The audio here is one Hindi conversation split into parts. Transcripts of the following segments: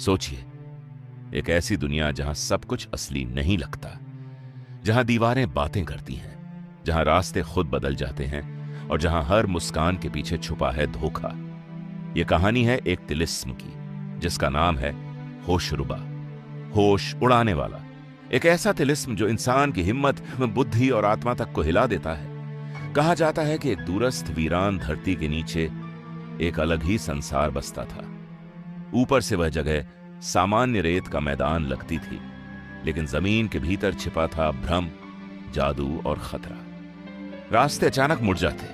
सोचिए, एक ऐसी दुनिया जहां सब कुछ असली नहीं लगता, जहां दीवारें बातें करती हैं, जहां रास्ते खुद बदल जाते हैं और जहां हर मुस्कान के पीछे छुपा है धोखा। यह कहानी है एक तिलिस्म की, जिसका नाम है होशरुबा, होश उड़ाने वाला। एक ऐसा तिलिस्म जो इंसान की हिम्मत, बुद्धि और आत्मा तक को हिला देता है। कहा जाता है कि एक दूरस्थ वीरान धरती के नीचे एक अलग ही संसार बसता था। ऊपर से वह जगह सामान्य रेत का मैदान लगती थी, लेकिन जमीन के भीतर छिपा था भ्रम, जादू और खतरा। रास्ते अचानक मुड़ जाते,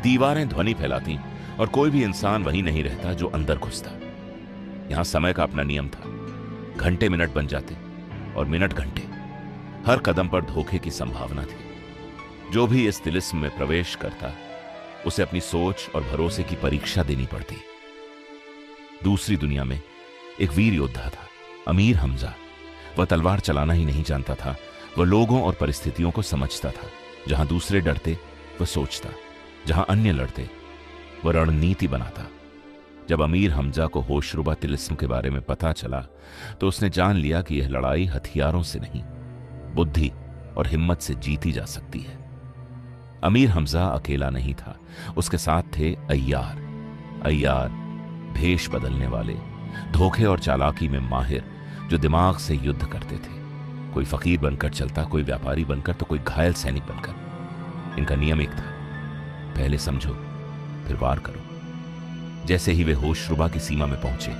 दीवारें ध्वनि फैलाती और कोई भी इंसान वहीं नहीं रहता जो अंदर घुसता। यहां समय का अपना नियम था। घंटे मिनट बन जाते और मिनट घंटे। हर कदम पर धोखे की संभावना थी। जो भी इस तिलिस्म में प्रवेश करता, उसे अपनी सोच और भरोसे की परीक्षा देनी पड़ती। दूसरी दुनिया में एक वीर योद्धा था, अमीर हमजा। वह तलवार चलाना ही नहीं जानता था। वह लोगों और परिस्थितियों को समझता था। जहां दूसरे डरते, वह सोचता। जहां अन्य लड़ते, वह रणनीति बनाता। जब अमीर हमजा को होशरुबा तिलिस्म के बारे में पता चला, तो उसने जान लिया कि यह लड़ाई हथियारों से नहीं, बुद्धि और हिम्मत से जीती जा सकती है। अमीर हमजा अकेला नहीं था। उसके साथ थे अय्यार, भेष बदलने वाले, धोखे और चालाकी में माहिर, जो दिमाग से युद्ध करते थे। कोई फकीर बनकर चलता, कोई व्यापारी बनकर, तो कोई घायल सैनिक बनकर। इनका नियम एक था, पहले समझो फिर वार करो। जैसे ही वे होशरुबा की सीमा में पहुंचे,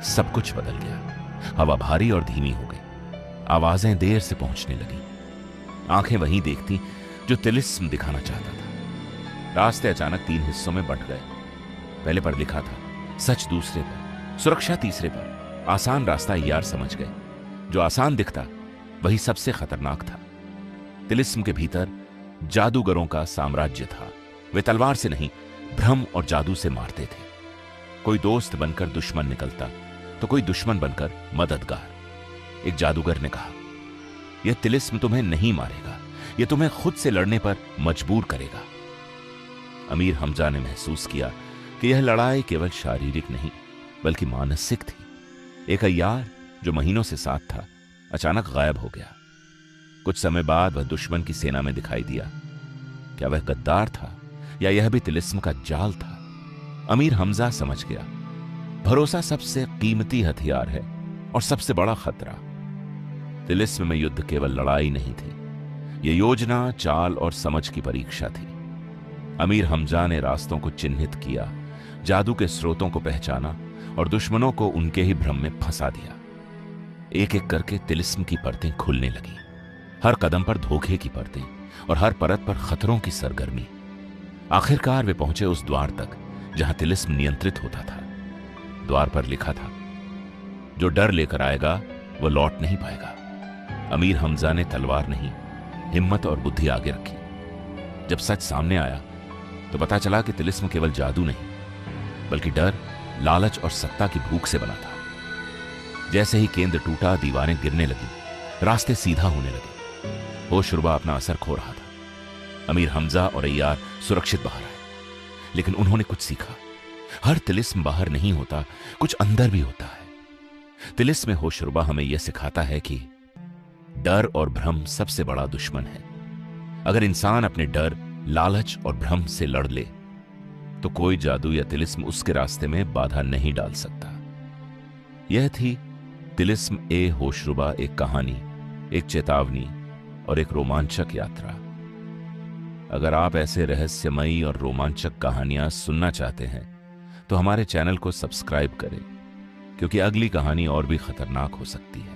सब कुछ बदल गया। हवा भारी और धीमी हो गई। आवाजें देर से पहुंचने लगी। आंखें वहीं देखती जो तिलिस्म दिखाना चाहता था। रास्ते अचानक 3 हिस्सों में बंट गए। पहले पर लिखा था सच दूसरे पर, सुरक्षा तीसरे पर। आसान रास्ता यार समझ गए। जो आसान दिखता, वही सबसे खतरनाक था। तिलिस्म के भीतर जादूगरों का साम्राज्य था। वे तलवार से नहीं, भ्रम और जादू से मारते थे। कोई दोस्त बनकर दुश्मन निकलता, तो कोई दुश्मन बनकर मददगार। एक जादूगर ने कहा, यह तिलिस्म तुम्हें नहीं मारेगा, यह तुम्हें खुद से लड़ने पर मजबूर करेगा। अमीर हमजा ने महसूस किया कि यह लड़ाई केवल शारीरिक नहीं, बल्कि मानसिक थी। एक अय्यार जो महीनों से साथ था, अचानक गायब हो गया। कुछ समय बाद वह दुश्मन की सेना में दिखाई दिया। क्या वह गद्दार था, या यह भी तिलिस्म का जाल था? अमीर हमजा समझ गया, भरोसा सबसे कीमती हथियार है और सबसे बड़ा खतरा। तिलिस्म में युद्ध केवल लड़ाई नहीं थी, यह योजना, चाल और समझ की परीक्षा थी। अमीर हमजा ने रास्तों को चिन्हित किया, जादू के स्रोतों को पहचाना और दुश्मनों को उनके ही भ्रम में फंसा दिया। एक एक करके तिलिस्म की परतें खुलने लगी। हर कदम पर धोखे की परतें और हर परत पर खतरों की सरगर्मी। आखिरकार वे पहुंचे उस द्वार तक जहां तिलिस्म नियंत्रित होता था। द्वार पर लिखा था, जो डर लेकर आएगा वो लौट नहीं पाएगा। अमीर हमजा ने तलवार नहीं, हिम्मत और बुद्धि आगे रखी। जब सच सामने आया, तो पता चला कि तिलिस्म केवल जादू नहीं, बल्कि डर, लालच और सत्ता की भूख से बना था। जैसे ही केंद्र टूटा, दीवारें गिरने लगी, रास्ते सीधा होने लगे। होशरुबा अपना असर खो रहा था। अमीर हमजा और अय्यार सुरक्षित बाहर आए, लेकिन उन्होंने कुछ सीखा। हर तिलिस्म बाहर नहीं होता, कुछ अंदर भी होता है। तिलिस्म में होशरुबा हमें यह सिखाता है कि डर और भ्रम सबसे बड़ा दुश्मन है। अगर इंसान अपने डर, लालच और भ्रम से लड़ ले, तो कोई जादू या तिलिस्म उसके रास्ते में बाधा नहीं डाल सकता। यह थी तिलिस्म ए होशरुबा, एक कहानी, एक चेतावनी और एक रोमांचक यात्रा। अगर आप ऐसे रहस्यमयी और रोमांचक कहानियां सुनना चाहते हैं, तो हमारे चैनल को सब्सक्राइब करें, क्योंकि अगली कहानी और भी खतरनाक हो सकती है।